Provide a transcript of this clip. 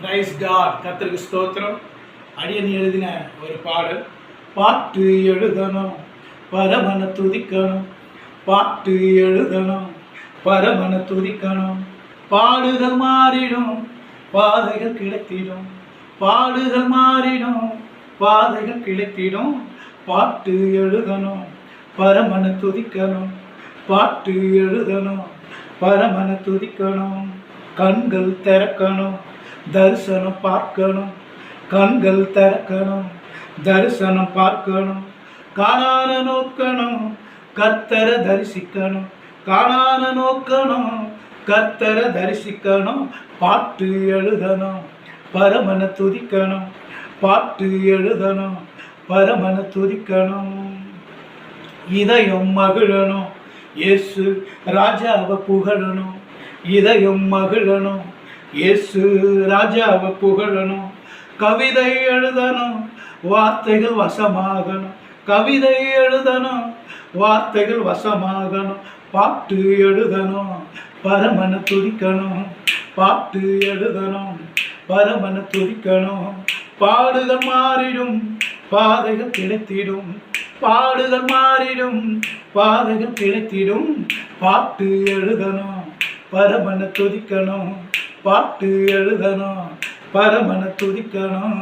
Price God. கர்த்தருக்கு ஸ்தோத்திரம். அடியன் எழுதின ஒரு பாடல். பாட்டு எழுதணும், பரமன துதிக்கணும். பாட்டு எழுதணும், பரமன துதிக்கணும். பாடுகள் மாறிடும், பாதைகள் கிடைத்திடும். பாடுகள் மாறிடும், பாதைகள் கிடைத்திடும். பாட்டு எழுதணும், பரமன துதிக்கணும். பாட்டு எழுதணும், பரமன துதிக்கணும். கண்கள் திறக்கணும், தரிசனம் பார்க்கணும். கண்கள் திறக்கணும், தரிசனம் பார்க்கணும். காணான நோக்கணும், கர்த்தரை தரிசிக்கணும். காணான நோக்கணும், கர்த்தரை தரிசிக்கணும். பாட்டு எழுதணும், பரமன துதிக்கணும். பாட்டு எழுதணும், பரமன துதிக்கணும். இதயம் மகிழணும், இயேசு ராஜாவை புகழணும். இதயம் மகிழணும், இயேசு ராஜாவை புகழணும். கவிதை எழுதணும், வார்த்தைகள் வசமாகணும். கவிதை எழுதணும், வார்த்தைகள் வசமாகணும். பாட்டு எழுதணும், பரமன துதிக்கணும். பாட்டு எழுதணும், பரமன துதிக்கணும். பாடுகள் மாறிடும், பாதைகள் கிடைத்திடும். பாடுகள் மாறிடும், பாதைகள் கிடைத்திடும். பாட்டு எழுதணும், பரமன துதிக்கணும். பாட்டு எழுதணும், பரமன துதிக்கணும்.